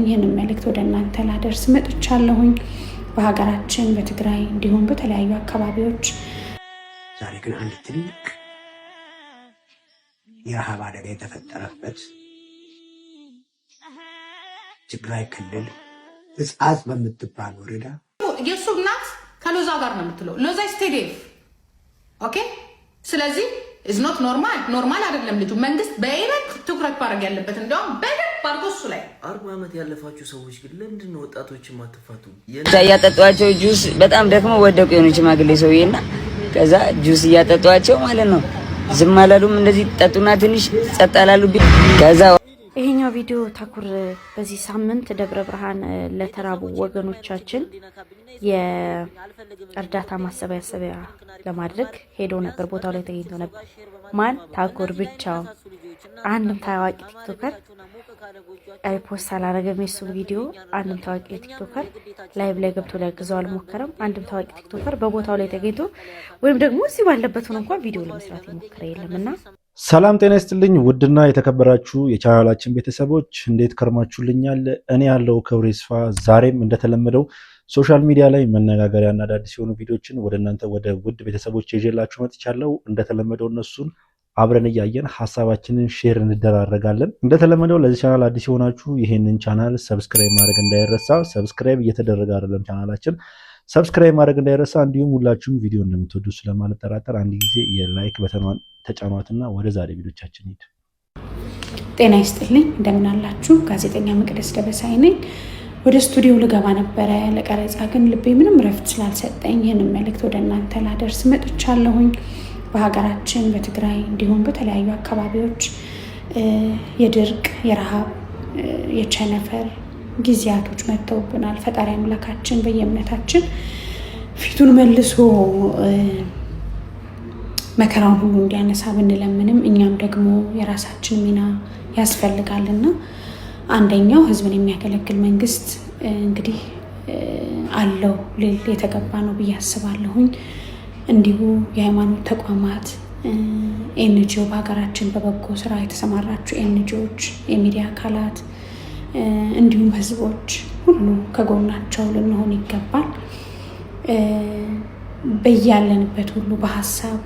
ይህንን መልእክት ወደ እናንተ ላደርስ መጥቻለሁኝ። በሀገራችን በትግራይ እንዲሁም በተለያዩ አካባቢዎች ዛሬ ግን አንድ ትልቅ የረሃብ አደጋ የተፈጠረበት ትግራይ ክልል እጻዝ በምትባል ወረዳ የሱ እናት ከሎዛ ጋር ነው የምትለው። ሎዛ ስቴዲየም ኦኬ። ስለዚህ is not ኖርማል አይደለም። ልጁ መንግስት በይበልጥ ትኩረት ማድረግ ያለበት እንደውም በደንብ አድርጎ እሱ ላይ 40 ዓመት ያለፋችሁ ሰዎች ግን ለምንድን ነው ወጣቶችን ማትፋቱ? ያጠጧቸው ጁስ በጣም ደግሞ ወደቁ የሆኑ ሽማግሌ ሰውዬና ከዛ ጁስ እያጠጧቸው ማለት ነው። ዝም አላሉም። እንደዚህ ጠጡና ትንሽ ጸጥ አላሉ። ከዛ ይሄኛው ቪዲዮ ታኩር በዚህ ሳምንት ደብረ ብርሃን ለተራቡ ወገኖቻችን የእርዳታ ማሰባሰቢያ ለማድረግ ሄዶ ነበር። ቦታው ላይ ተገኝቶ ነበር። ማን? ታኩር ብቻው። አንድም ታዋቂ ቲክቶከር ፖስት አላረገም የሱን ቪዲዮ። አንድም ታዋቂ ቲክቶከር ላይቭ ላይ ገብቶ ሊያግዘው አልሞከረም። አንድም ታዋቂ ቲክቶከር በቦታው ላይ ተገኝቶ ወይም ደግሞ እዚህ ባለበት ሆኖ እንኳን ቪዲዮ ለመስራት የሞከረ የለምና ሰላም ጤና ይስጥልኝ። ውድና የተከበራችሁ የቻናላችን ቤተሰቦች እንዴት ከርማችሁልኛል? እኔ ያለው ክብር ይስፋ። ዛሬም እንደተለመደው ሶሻል ሚዲያ ላይ መነጋገሪያና አዳዲስ የሆኑ ቪዲዮችን ወደ እናንተ ወደ ውድ ቤተሰቦች ይዤላችሁ መጥቻለሁ። እንደተለመደው እነሱን አብረን እያየን ሐሳባችንን ሼር እንደራረጋለን። እንደተለመደው ለዚህ ቻናል አዲስ የሆናችሁ ይሄንን ቻናል ሰብስክራይብ ማድረግ እንዳይረሳ። ሰብስክራይብ እየተደረገ አይደለም ቻናላችን፣ ሰብስክራይብ ማድረግ እንዳይረሳ። እንዲሁም ሁላችሁም ቪዲዮ እንደምትወዱ ስለማልጠራጠር አንድ ጊዜ የላይክ በተኗን ተጫኗትና ወደ ዛሬ ቪዲዮቻችን ሄድ። ጤና ይስጥልኝ፣ እንደምን አላችሁ? ጋዜጠኛ መቅደስ ደበሳይ ነኝ። ወደ ስቱዲዮ ልገባ ነበረ ለቀረጻ፣ ግን ልቤ ምንም ረፍት ስላልሰጠኝ ይህንን መልእክት ወደ እናንተ ላደርስ መጥቻለሁኝ። በሀገራችን በትግራይ እንዲሁም በተለያዩ አካባቢዎች የድርቅ፣ የረሃብ፣ የቸነፈር ጊዜያቶች መጥተውብናል። ፈጣሪ አምላካችን በየእምነታችን ፊቱን መልሶ መከራውን ሁሉ እንዲያነሳ ብንለምንም እኛም ደግሞ የራሳችን ሚና ያስፈልጋልና አንደኛው ህዝብን የሚያገለግል መንግስት እንግዲህ አለው ልል የተገባ ነው ብዬ አስባለሁኝ። እንዲሁ የሃይማኖት ተቋማት፣ ኤንጂኦ፣ በሀገራችን በበጎ ስራ የተሰማራችሁ ኤንጂኦዎች፣ የሚዲያ አካላት እንዲሁም ህዝቦች ሁሉ ከጎናቸው ልንሆን ይገባል። በያለንበት ሁሉ በሀሳብ፣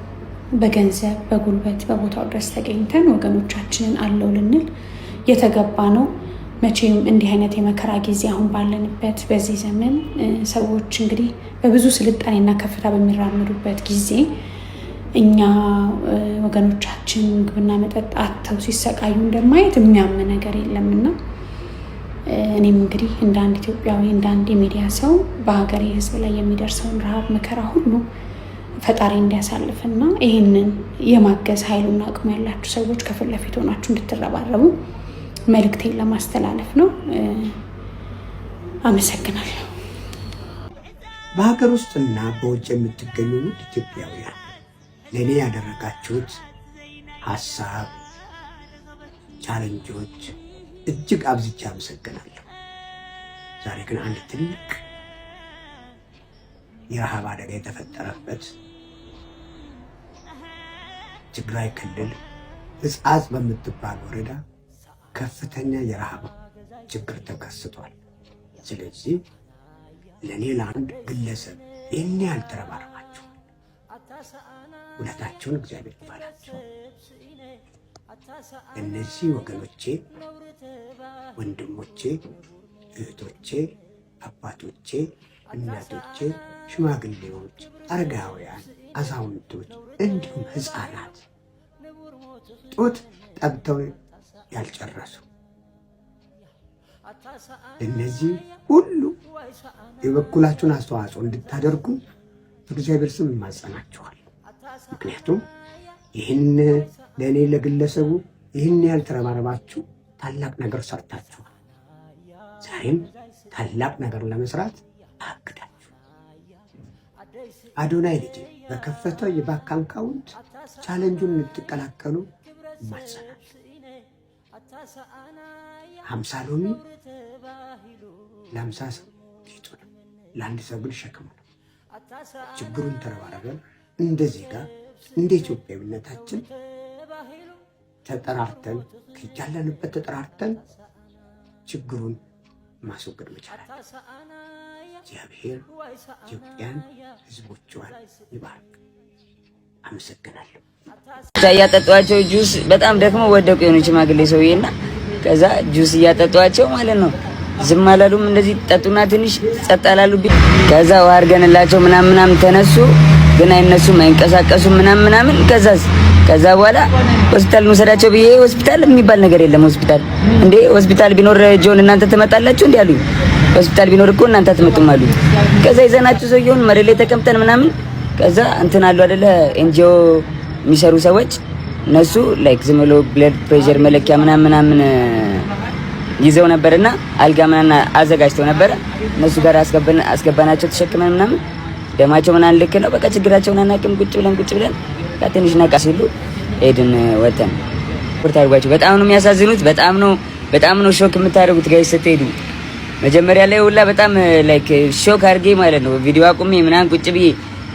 በገንዘብ፣ በጉልበት በቦታው ድረስ ተገኝተን ወገኖቻችንን አለው ልንል የተገባ ነው። መቼም እንዲህ አይነት የመከራ ጊዜ አሁን ባለንበት በዚህ ዘመን ሰዎች እንግዲህ በብዙ ስልጣኔና ከፍታ በሚራመዱበት ጊዜ እኛ ወገኖቻችን ምግብና መጠጥ አጥተው ሲሰቃዩ እንደማየት የሚያም ነገር የለምና እኔም እንግዲህ እንደ አንድ ኢትዮጵያዊ እንደ አንድ የሚዲያ ሰው በሀገሬ ህዝብ ላይ የሚደርሰውን ረሃብ መከራ ሁሉ ፈጣሪ እንዲያሳልፍና ይህንን የማገዝ ኃይሉና አቅሙ ያላችሁ ሰዎች ከፊት ለፊት ሆናችሁ እንድትረባረቡ መልእክቴን ለማስተላለፍ ነው። አመሰግናለሁ። በሀገር ውስጥና በውጭ የምትገኙ ውድ ኢትዮጵያውያን ለእኔ ያደረጋችሁት ሀሳብ፣ ቻሌንጆች እጅግ አብዝቼ አመሰግናለሁ። ዛሬ ግን አንድ ትልቅ የረሃብ አደጋ የተፈጠረበት ትግራይ ክልል እጻዝ በምትባል ወረዳ ከፍተኛ የረሃብ ችግር ተከስቷል። ስለዚህ ለእኔ ለአንድ ግለሰብ ይህን ያህል ተረባርባችሁ ውለታቸውን እግዚአብሔር ይባላቸው። እነዚህ ወገኖቼ፣ ወንድሞቼ፣ እህቶቼ፣ አባቶቼ፣ እናቶቼ፣ ሽማግሌዎች፣ አረጋውያን፣ አዛውንቶች እንዲሁም ህፃናት ጡት ጠብተው ያልጨረሱ እነዚህ ሁሉ የበኩላችሁን አስተዋጽኦ እንድታደርጉ በእግዚአብሔር ስም ይማጸናችኋል። ምክንያቱም ይህን ለእኔ ለግለሰቡ ይህን ያህል ተረባረባችሁ ታላቅ ነገር ሰርታችኋል። ዛሬም ታላቅ ነገር ለመስራት አቅዳችሁ አዶናይ ልጅ በከፈተው የባንክ አካውንት ቻሌንጁን እንድትቀላቀሉ ይማጸናል። 50 ሎሚ ለ50 ሰው ጌጡ ነው፣ ለአንድ ሰው ግን ሸክሙ ነው። ችግሩን ተረባረበን እንደዚህ ጋር እንደ ኢትዮጵያዊነታችን ተጠራርተን ከያለንበት ተጠራርተን ችግሩን ማስወገድ መቻል እግዚአብሔር ኢትዮጵያን ህዝቦቿን ይባርክ። አመሰግናለሁ። እያጠጧቸው ጁስ በጣም ደግሞ ወደቁ የሆኑ ሽማግሌ ሰውዬና ከዛ ጁስ እያጠጧቸው ማለት ነው። ዝም አላሉም። እንደዚህ ጠጡና ትንሽ ጸጥ አላሉብኝ። ከዛ ውሃ አድርገንላቸው ምናምን ተነሱ፣ ግን አይነሱም አይንቀሳቀሱም ምናምን። ከዛ በኋላ ሆስፒታል እንውሰዳቸው ብዬ ሆስፒታል የሚባል ነገር የለም። ሆስፒታል ቢኖር ጆን እናንተ ትመጣላችሁ እንዴ አሉኝ። ሆስፒታል ቢኖር እኮ እናንተ አትመጡም አሉኝ። ከዛ ይዘናችሁ ሰውየውን መሬት ላይ ተቀምጠን ምናምን ከዛ እንትን አሉ አይደለ ኤንጂኦ የሚሰሩ ሰዎች እነሱ ላይክ ዝም ብሎ ብለድ ፕሬሸር መለኪያ ምናምን ይዘው ነበርና አልጋ ምናምን አዘጋጅተው ነበር። እነሱ ጋር አስገባናቸው ተሸክመን ምናምን ደማቸው ምናምን ልክ ነው። በቃ ችግራቸውን አናውቅም። ቁጭ ብለን ትንሽ ነቃ ሲሉ ሄድን ወተን ወርታርጓቸው። በጣም ነው የሚያሳዝኑት። በጣም ነው ሾክ የምታደርጉት ጋይስ ስትሄዱ። መጀመሪያ ላይ ሁላ በጣም ላይክ ሾክ አድርጌ ማለት ነው ቪዲዮ አቁሜ ምናምን ቁጭ ብዬ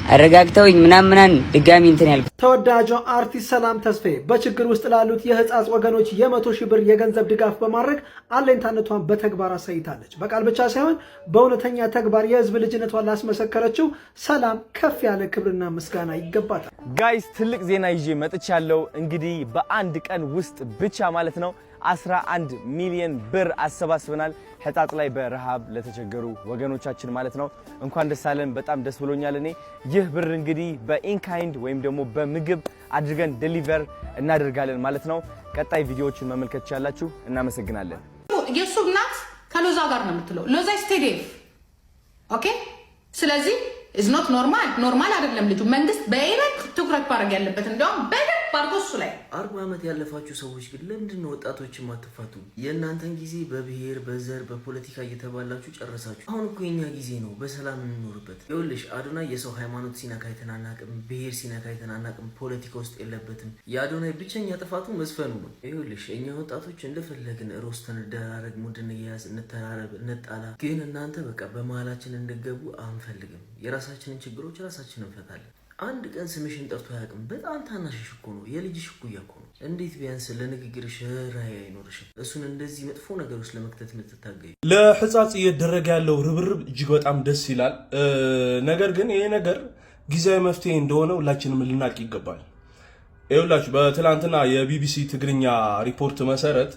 አረጋግተውኝ ምናምን ድጋሚ እንትን ያልኩ። ተወዳጇ አርቲስት ሰላም ተስፋዬ በችግር ውስጥ ላሉት የህፃጽ ወገኖች የ100,000 ብር የገንዘብ ድጋፍ በማድረግ አለኝታነቷን በተግባር አሳይታለች። በቃል ብቻ ሳይሆን በእውነተኛ ተግባር የህዝብ ልጅነቷን ላስመሰከረችው ሰላም ከፍ ያለ ክብርና ምስጋና ይገባታል። ጋይስ ትልቅ ዜና ይዤ መጥቻለሁ። እንግዲህ በአንድ ቀን ውስጥ ብቻ ማለት ነው 11 ሚሊዮን ብር አሰባስበናል። ህጣጥ ላይ በረሃብ ለተቸገሩ ወገኖቻችን ማለት ነው። እንኳን ደስ አለን። በጣም ደስ ብሎኛል። እኔ ይህ ብር እንግዲህ በኢንካይንድ ወይም ደግሞ በምግብ አድርገን ዴሊቨር እናደርጋለን ማለት ነው። ቀጣይ ቪዲዮዎችን መመልከት ትችላላችሁ። እናመሰግናለን። የሱ እናት ከሎዛ ጋር ነው የምትለው። ሎዛ ስቴዲየም ኦኬ። ስለዚህ ኢዝ ኖት ኖርማል አይደለም ልጁ። መንግስት በይበልጥ ትኩረት ማድረግ ያለበት እንደውም በደንብ አድርጎ እሱ ላይ 40 ዓመት ያለፋችሁ ሰዎች ግን ለምንድን ነው ወጣቶችን ማትፋቱ? የእናንተን ጊዜ በብሔር በዘር በፖለቲካ እየተባላችሁ ጨረሳችሁ። አሁን እኮ የኛ ጊዜ ነው በሰላም እንኖርበት። ይኸውልሽ አዶናይ የሰው ሃይማኖት ሲነካ አይተናናቅም፣ ብሔር ሲነካ አይተናናቅም፣ ፖለቲካ ውስጥ የለበትም። የአዶናይ ብቸኛ ጥፋቱ መዝፈኑ ነው። ይኸውልሽ እኛ ወጣቶች እንደፈለግን ሮስተን እንደራረግ፣ ሙድ እንያዝ፣ እንተራረብ፣ እንጣላ። ግን እናንተ በቃ በመሀላችን እንድገቡ አንፈልግም። የራሳችንን ችግሮች ራሳችን እንፈታለን። አንድ ቀን ስምሽን ጠርቶ አያውቅም። በጣም ታናሽሽ እኮ ነው፣ የልጅሽ እኩያ እኮ ነው። እንዴት ቢያንስ ለንግግርሽ ራዕይ አይኖርሽም? እሱን እንደዚህ መጥፎ ነገሮች ለመክተት የምትታገዩ። ለህፃጽ እየደረገ ያለው ርብርብ እጅግ በጣም ደስ ይላል። ነገር ግን ይሄ ነገር ጊዜያዊ መፍትሄ እንደሆነ ሁላችንም ልናቅ ይገባል። ይኸውላችሁ በትላንትና የቢቢሲ ትግርኛ ሪፖርት መሰረት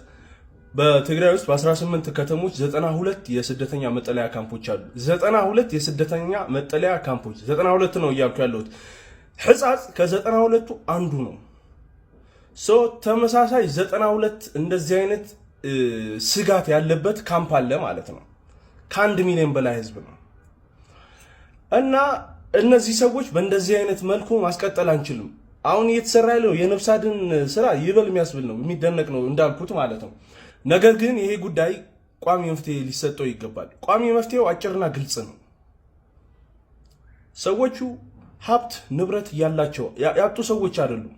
በትግራይ ውስጥ በ18 ከተሞች 92 የስደተኛ መጠለያ ካምፖች አሉ። 92 የስደተኛ መጠለያ ካምፖች 92 ነው እያልኩ ያለሁት። ህፃጽ ከ92ቱ አንዱ ነው። ተመሳሳይ 92 እንደዚህ አይነት ስጋት ያለበት ካምፕ አለ ማለት ነው። ከ1 ሚሊዮን በላይ ህዝብ ነው እና እነዚህ ሰዎች በእንደዚህ አይነት መልኩ ማስቀጠል አንችልም። አሁን እየተሰራ ያለው የነፍስ አድን ስራ ይበል የሚያስብል ነው፣ የሚደነቅ ነው እንዳልኩት ማለት ነው። ነገር ግን ይሄ ጉዳይ ቋሚ መፍትሄ ሊሰጠው ይገባል። ቋሚ መፍትሄው አጭርና ግልጽ ነው። ሰዎቹ ሀብት ንብረት ያላቸው ያጡ ሰዎች አይደሉም።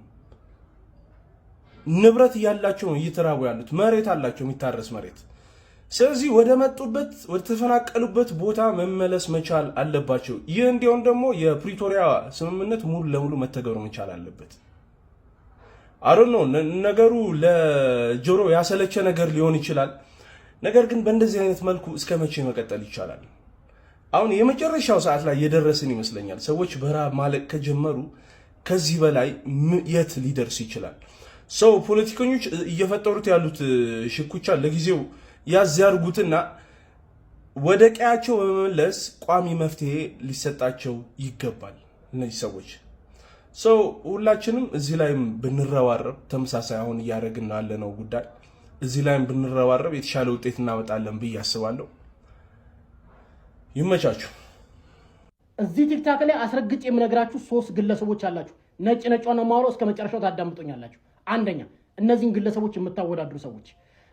ንብረት ያላቸው ነው እየተራቡ ያሉት። መሬት አላቸው፣ የሚታረስ መሬት። ስለዚህ ወደ መጡበት ወደ ተፈናቀሉበት ቦታ መመለስ መቻል አለባቸው። ይህ እንዲሆን ደግሞ የፕሪቶሪያ ስምምነት ሙሉ ለሙሉ መተግበር መቻል አለበት። ነው ነገሩ ለጆሮ ያሰለቸ ነገር ሊሆን ይችላል። ነገር ግን በእንደዚህ አይነት መልኩ እስከ መቼ መቀጠል ይቻላል? አሁን የመጨረሻው ሰዓት ላይ የደረስን ይመስለኛል። ሰዎች በረሃብ ማለቅ ከጀመሩ ከዚህ በላይ የት ሊደርስ ይችላል? ፖለቲከኞች እየፈጠሩት ያሉት ሽኩቻ ለጊዜው ያዝ ያርጉትና ወደ ቀያቸው በመመለስ ቋሚ መፍትሄ ሊሰጣቸው ይገባል። እነዚህ ሰዎች ሁላችንም እዚህ ላይም ብንረባረብ ተመሳሳይ አሁን እያደረግን ያለነው ጉዳይ እዚህ ላይም ብንረባረብ የተሻለ ውጤት እናመጣለን ብዬ አስባለሁ። ይመቻችሁ። እዚህ ቲክታክ ላይ አስረግጬ የምነግራችሁ 3 ግለሰቦች አላችሁ። ነጭ ነጯን ነው የማወራው፣ እስከ መጨረሻው ታዳምጡኛላችሁ። አንደኛ እነዚህን ግለሰቦች የምታወዳድሩ ሰዎች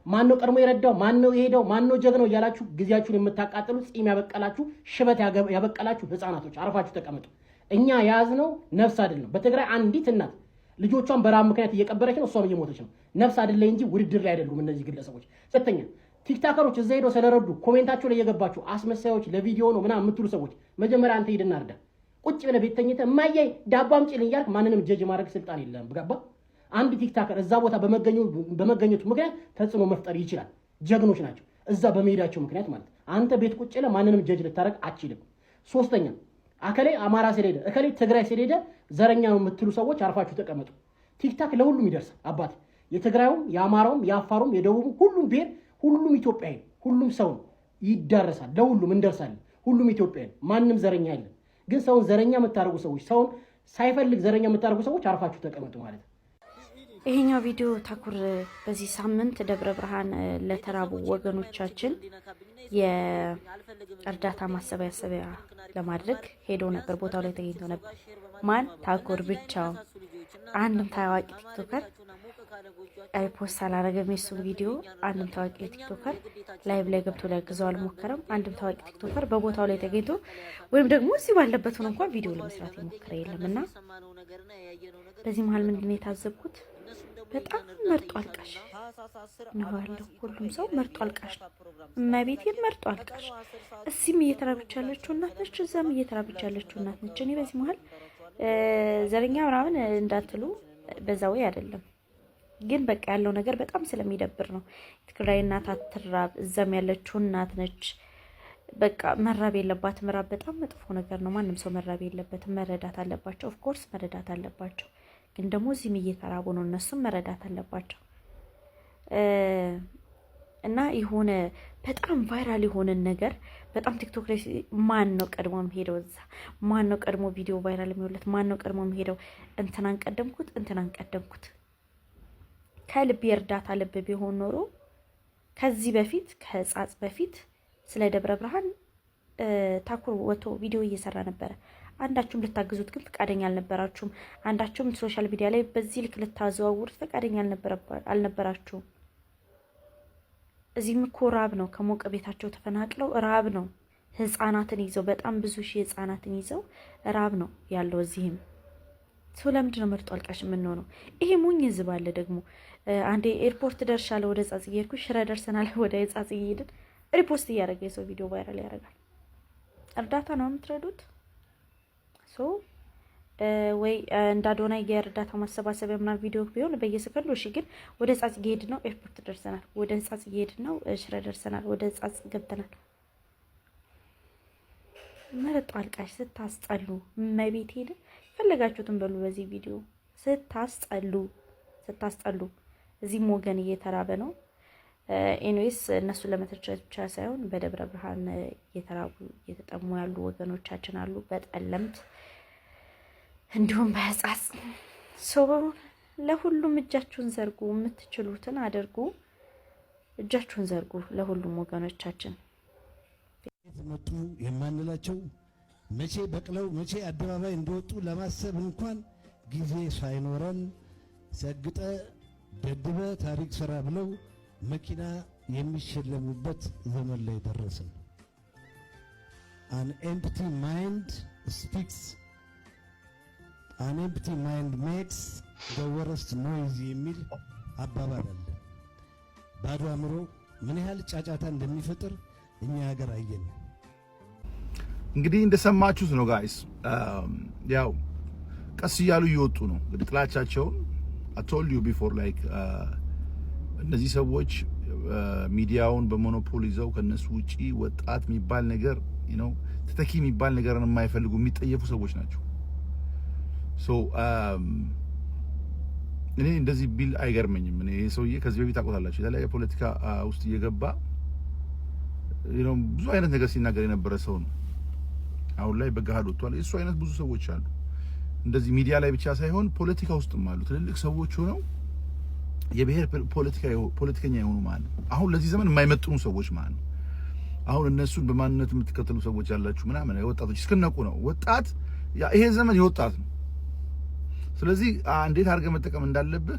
ማነው ቀድሞ የረዳው፣ ማነው የሄደው፣ ማነው ጀግናው እያላችሁ ጊዜያችሁን የምታቃጥሉ ጺም ያበቀላችሁ ሽበት ያበቀላችሁ ህፃናቶች አርፋችሁ ተቀመጡ። እኛ ያዝነው ነፍስ አይደል ነው። በትግራይ አንዲት እናት ልጆቿን በራብ ምክንያት እየቀበረች ነው፣ እሷም እየሞተች ነው። ነፍስ አይደል ላይ እንጂ ውድድር ላይ አይደሉም እነዚህ ግለሰቦች። ሁለተኛ ቲክታከሮች እዛ ሄደው ስለረዱ ኮሜንታቸው ላይ እየገባችሁ አስመሳዮች ለቪዲዮ ነው ምናምን የምትሉ ሰዎች መጀመሪያ አንተ ሄድና እርዳ። ቁጭ ብለህ ቤት ተኝተህ እማዬ ዳቦ አምጪልኝ እያልክ ማንንም ጀጅ ማድረግ ስልጣን የለም። ገባ? አንድ ቲክታከር እዛ ቦታ በመገኘቱ ምክንያት ተጽዕኖ መፍጠር ይችላል። ጀግኖች ናቸው። እዛ በመሄዳቸው ምክንያት ማለት አንተ ቤት ቁጭ ብለህ ማንንም ጀጅ ልታረግ አትችልም። ሶስተኛ አከሌ አማራ ስለሄደ እከሌ ትግራይ ስለሄደ ዘረኛ ነው የምትሉ ሰዎች አርፋችሁ ተቀመጡ። ቲክታክ ለሁሉም ይደርሳል። አባት የትግራዩም የአማራውም የአፋሩም የደቡብም ሁሉም ብሔር ሁሉም ኢትዮጵያዊ ሁሉም ሰው ይዳረሳል። ለሁሉም እንደርሳለን። ሁሉም ኢትዮጵያዊ ማንም ዘረኛ የለም። ግን ሰውን ዘረኛ የምታደርጉ ሰዎች ሰውን ሳይፈልግ ዘረኛ የምታደርጉ ሰዎች አርፋችሁ ተቀመጡ ማለት ነው። ይሄኛው ቪዲዮ ታኩር በዚህ ሳምንት ደብረ ብርሃን ለተራቡ ወገኖቻችን የእርዳታ ማሰባሰቢያ ለማድረግ ሄዶ ነበር። ቦታው ላይ ተገኝቶ ነበር። ማን? ታኩር ብቻው። አንድም ታዋቂ ቲክቶከር ፖስት አላረገም የሱ ቪዲዮ። አንድም ታዋቂ ቲክቶከር ላይቭ ላይ ገብቶ ሊያግዘው አልሞከረም። አንድም ታዋቂ ቲክቶከር በቦታው ላይ ተገኝቶ ወይም ደግሞ እዚህ ባለበት ሆኖ እንኳን ቪዲዮ ለመስራት የሞከረ የለም። እና በዚህ መሀል ምንድነው የታዘብኩት? በጣም መርጦ አልቃሽ ነው ያለው። ሁሉም ሰው መርጦ አልቃሽ ነው። እመቤቴን መርጦ አልቃሽ። እዚህም እየተራበች ያለችው እናት ነች፣ እዛም እየተራበች ያለችው እናት ነች። እኔ በዚህ መሀል ዘረኛ ምናምን እንዳትሉ በዛ ወይ አይደለም፣ ግን በቃ ያለው ነገር በጣም ስለሚደብር ነው። ትግራይ እናት አትራብ፣ እዛም ያለችው እናት ነች። በቃ መራብ የለባትም። መራብ በጣም መጥፎ ነገር ነው። ማንም ሰው መራብ የለበትም። መረዳት አለባቸው። ኦፍኮርስ መረዳት አለባቸው። ግን ደግሞ እዚህም እየተራቡ ነው። እነሱም መረዳት አለባቸው። እና የሆነ በጣም ቫይራል የሆነን ነገር በጣም ቲክቶክ ላይ ማን ነው ቀድሞ የሚሄደው? እዛ ማን ነው ቀድሞ ቪዲዮ ቫይራል የሚሆንለት? ማን ነው ቀድሞ የሚሄደው? እንትናን ቀደምኩት። ከልብ የእርዳታ ልብ ቢሆን ኖሮ ከዚህ በፊት ከህጻጽ በፊት ስለ ደብረ ብርሃን ታኩር ወጥቶ ቪዲዮ እየሰራ ነበረ። አንዳችሁም ልታግዙት ግን ፈቃደኛ አልነበራችሁም። አንዳችሁም ሶሻል ሚዲያ ላይ በዚህ ልክ ልታዘዋውሩት ፈቃደኛ አልነበራችሁም። እዚህም እኮ ራብ ነው። ከሞቀ ቤታቸው ተፈናቅለው ራብ ነው። ህፃናትን ይዘው በጣም ብዙ ሺህ ህፃናትን ይዘው ራብ ነው ያለው እዚህም። ሰው ለምንድን ነው መርጦ አልቃሽ የምንሆነው? ይሄ ሞኝ ህዝብ አለ ደግሞ። አንዴ ኤርፖርት ደርሻለሁ ወደ ጻጽ እየሄድኩ ሽረ ደርሰናል ወደ ጻጽ እየሄድን ሪፖስት እያደረገ የሰው ቪዲዮ ቫይራል ያደርጋል። እርዳታ ነው የምትረዱት? ወይ እንዳዶና የእርዳታ ማሰባሰቢያ ምናምን ቪዲዮ ቢሆን በየሰከንዱ እሺ። ግን ወደ ጻጽ እየሄድ ነው፣ ኤርፖርት ደርሰናል፣ ወደ ጻጽ እየሄድ ነው፣ ሽረ ደርሰናል፣ ወደ ጻጽ ገብተናል። መርጦ አልቃሽ ስታስጠሉ። መቤት ሄደ ፈለጋችሁትን በሉ በዚህ ቪዲዮ ስታስጠሉ። እዚህም ወገን እየተራበ ነው። ኤኒዌይስ እነሱ ለመተቸት ብቻ ሳይሆን በደብረ ብርሃን እየተራቡ እየተጠሙ ያሉ ወገኖቻችን አሉ። በጠለምት እንዲሁም በህጻጽ ለሁሉም እጃችሁን ዘርጉ፣ የምትችሉትን አድርጉ። እጃችሁን ዘርጉ ለሁሉም ወገኖቻችን። መጡ የማንላቸው መቼ በቅለው መቼ አደባባይ እንደወጡ ለማሰብ እንኳን ጊዜ ሳይኖረን ሰግጠ ደድበ ታሪክ ስራ ብለው መኪና የሚሸለሙበት ዘመን ላይ ደረስን። an empty mind speaks, an empty mind makes the worst noise የሚል አባባል አለ። ባዶ አእምሮ ምን ያህል ጫጫታ እንደሚፈጥር እኛ ሀገር አየን። እንግዲህ እንደሰማችሁት ነው ጋይስ። ያው ቀስ እያሉ እየወጡ ነው እንግዲህ ጥላቻቸውን I told you before like እነዚህ ሰዎች ሚዲያውን በሞኖፖሊ ይዘው ከነሱ ውጪ ወጣት የሚባል ነገር ተተኪ የሚባል ነገርን የማይፈልጉ የሚጠየፉ ሰዎች ናቸው። እኔ እንደዚህ ቢል አይገርመኝም። እኔ ይሄ ሰውዬ ከዚህ በፊት አቆታላችሁ የተለያየ ፖለቲካ ውስጥ እየገባ ብዙ አይነት ነገር ሲናገር የነበረ ሰው ነው። አሁን ላይ በገሃድ ወጥቷል። እሱ አይነት ብዙ ሰዎች አሉ። እንደዚህ ሚዲያ ላይ ብቻ ሳይሆን ፖለቲካ ውስጥም አሉ። ትልልቅ ሰዎች ሆነው የብሔር ፖለቲከኛ የሆኑ ማለት ነው። አሁን ለዚህ ዘመን የማይመጥኑ ሰዎች ማለት ነው። አሁን እነሱን በማንነት የምትከተሉ ሰዎች ያላችሁ ምናምን ወጣቶች እስከነቁ ነው። ወጣት ይሄ ዘመን የወጣት ነው። ስለዚህ እንዴት አድርገህ መጠቀም እንዳለብህ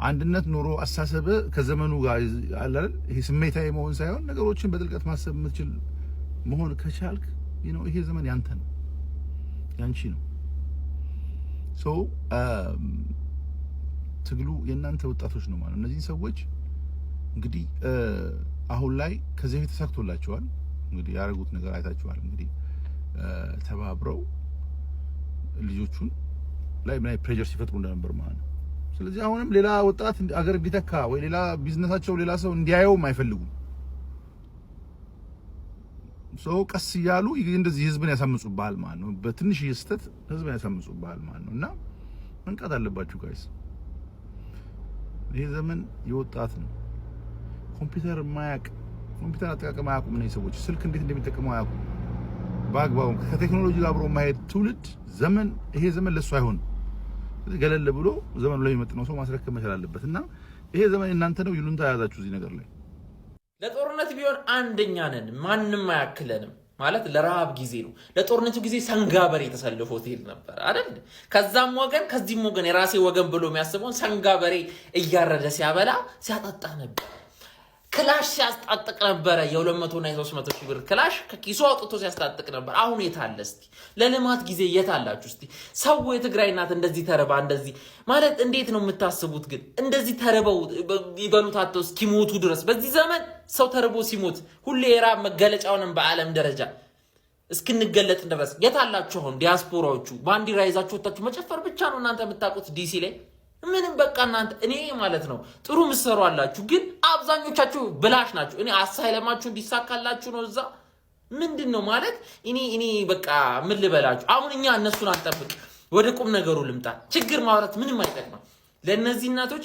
አንድነት ኖሮ አሳሰበ ከዘመኑ ጋር አለ አይደል? ይሄ ስሜታዊ መሆን ሳይሆን ነገሮችን በጥልቀት ማሰብ የምትችል መሆን ከቻልክ ይሄ ዘመን ያንተ ነው፣ ያንቺ ነው። ትግሉ የእናንተ ወጣቶች ነው ማለት ነው። እነዚህ ሰዎች እንግዲህ አሁን ላይ ከዚህ በፊት ተሳክቶላቸዋል። እንግዲህ ያደረጉት ነገር አይታችኋል። እንግዲህ ተባብረው ልጆቹን ላይ ምን አይነት ፕሬሸር ሲፈጥሩ እንደነበር ማለት ነው። ስለዚህ አሁንም ሌላ ወጣት አገር እንዲተካ ወይ ሌላ ቢዝነሳቸው ሌላ ሰው እንዲያየውም አይፈልጉም። ሰው ቀስ እያሉ እንደዚህ ህዝብን ያሳምጹብሃል ማለት ነው። በትንሽ ስህተት ህዝብን ያሳምጹብሃል ማለት ነውና መንቃት አለባችሁ ጋይስ። ይሄ ዘመን የወጣት ነው። ኮምፒውተር ማያቅ ኮምፒውተር አጠቃቀም አያውቁም ነው ሰዎች። ስልክ እንዴት እንደሚጠቀሙ አያውቁም። በአግባቡ ከቴክኖሎጂ ጋር አብሮ ማየት ትውልድ ዘመን ይሄ ዘመን ለሱ አይሆንም። ገለል ብሎ ዘመኑ ላይ የሚመጥነው ሰው ማስረከብ መቻል አለበት እና ይሄ ዘመን እናንተ ነው። ይሉንታ ያዛችሁ እዚህ ነገር ላይ ለጦርነት ቢሆን አንደኛ ነን፣ ማንም አያክለንም ማለት ለረሃብ ጊዜ ነው። ለጦርነቱ ጊዜ ሰንጋ በሬ ተሰልፎ ትሄድ ነበር አይደል? ከዛም ወገን ከዚህም ወገን የራሴ ወገን ብሎ የሚያስበውን ሰንጋ በሬ እያረደ ሲያበላ ሲያጠጣ ነበር። ክላሽ ሲያስጣጥቅ ነበረ። የ200 እና የ300 ሺህ ብር ክላሽ ከኪሱ አውጥቶ ሲያስጣጥቅ ነበር። አሁን የት አለ እስቲ? ለልማት ጊዜ የት አላችሁ እስቲ? ሰው የትግራይ እናት እንደዚህ ተርባ እንደዚህ ማለት እንዴት ነው የምታስቡት? ግን እንደዚህ ተርበው ይበሉት አጥተው እስኪሞቱ ድረስ በዚህ ዘመን ሰው ተርቦ ሲሞት ሁሌ የራብ መገለጫውንም በዓለም ደረጃ እስክንገለጥ ድረስ የት አላችሁ? አሁን ዲያስፖራዎቹ ባንዲራ ይዛችሁ ወጣችሁ መጨፈር ብቻ ነው እናንተ የምታውቁት ዲሲ ላይ ምንም በቃ እናንተ እኔ ማለት ነው ጥሩ ምሰሩ አላችሁ፣ ግን አብዛኞቻችሁ ብላሽ ናችሁ። እኔ አሳይለማችሁ እንዲሳካላችሁ ነው እዛ ምንድነው ማለት እኔ በቃ ምን ልበላችሁ። አሁን እኛ እነሱን አንጠብቅ፣ ወደ ቁም ነገሩ ልምጣ። ችግር ማውራት ምንም አይጠቅምም። ለነዚህ እናቶች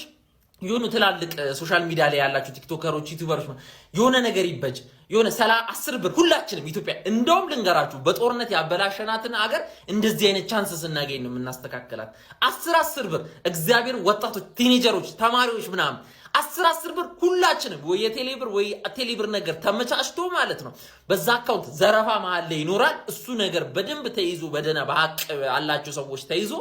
የሆኑ ትላልቅ ሶሻል ሚዲያ ላይ ያላችሁ ቲክቶከሮች፣ ዩቲዩበሮች የሆነ ነገር ይበጅ። የሆነ 10 ብር ሁላችንም ኢትዮጵያ እንደውም ልንገራችሁ በጦርነት ያበላሸናትን አገር እንደዚህ አይነት ቻንስ ስናገኝ ነው የምናስተካከላት። 10 ብር እግዚአብሔር ወጣቶች፣ ቲኔጀሮች፣ ተማሪዎች ምናምን 10 ብር ሁላችንም ወይ የቴሌብር ወይ ቴሌብር ነገር ተመቻችቶ ማለት ነው በዛ አካውንት ዘረፋ መሀል ላይ ይኖራል። እሱ ነገር በደንብ ተይዞ በደና በሐቅ አላችሁ ሰዎች ተይዞ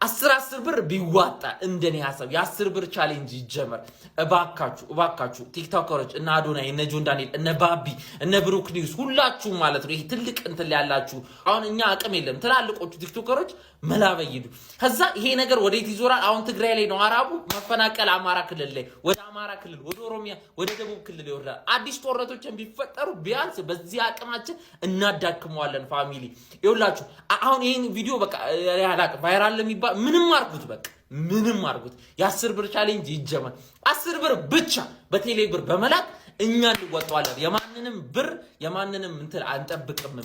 10 ብር ቢዋጣ እንደኔ ሐሳብ የ10 ብር ቻሌንጅ ይጀመር። እባካችሁ ቲክቶከሮች እነ አዶናይ እነ ጆን ዳንኤል እነ ባቢ እነ ብሩክ ኒውስ ሁላችሁ ማለት ነው ይሄ ትልቅ እንትን ያላችሁ አሁን እኛ አቅም የለም ትላልቆቹ ቲክቶከሮች መላበይዱ ከዛ ይሄ ነገር ወዴት ይዞራል? አሁን ትግራይ ላይ ነው አራቡ መፈናቀል፣ አማራ ክልል ላይ ወደ አማራ ክልል ወደ ኦሮሚያ ወደ ደቡብ ክልል ይወርዳል። አዲስ ጦርነቶችን ቢፈጠሩ ቢያንስ በዚህ አቅማችን እናዳክመዋለን። ፋሚሊ ይውላችሁ አሁን ይሄን ቪዲዮ በቃ ያላቅ ቫይራል ለሚባል ምንም አርጉት፣ በቃ ምንም አርጉት። የ10 ብር ቻሌንጅ ይጀመር። 10 ብር ብቻ በቴሌ ብር በመላክ እኛ እንወጣዋለን። የማንንም ብር የማንንም እንትን አንጠብቅም።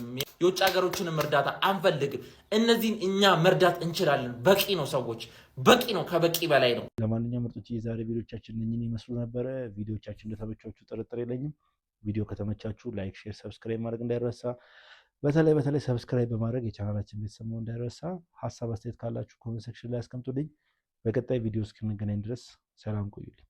የውጭ ሀገሮችንም እርዳታ አንፈልግም። እነዚህን እኛ መርዳት እንችላለን። በቂ ነው፣ ሰዎች በቂ ነው፣ ከበቂ በላይ ነው። ለማንኛውም ምርጦች የዛሬ ቪዲዮቻችን እነኝን ይመስሉ ነበረ። ቪዲዮቻችን እንደተመቻችሁ ጥርጥር የለኝም። ቪዲዮ ከተመቻችሁ ላይክ፣ ሼር፣ ሰብስክራይብ ማድረግ እንዳይረሳ። በተለይ ሰብስክራይብ በማድረግ የቻናላችን ቤተሰብ መሆን እንዳይረሳ። ሀሳብ አስተያየት ካላችሁ ኮሜንት ሴክሽን ላይ አስቀምጡልኝ። በቀጣይ ቪዲዮ እስክንገናኝ ድረስ ሰላም ቆዩልኝ።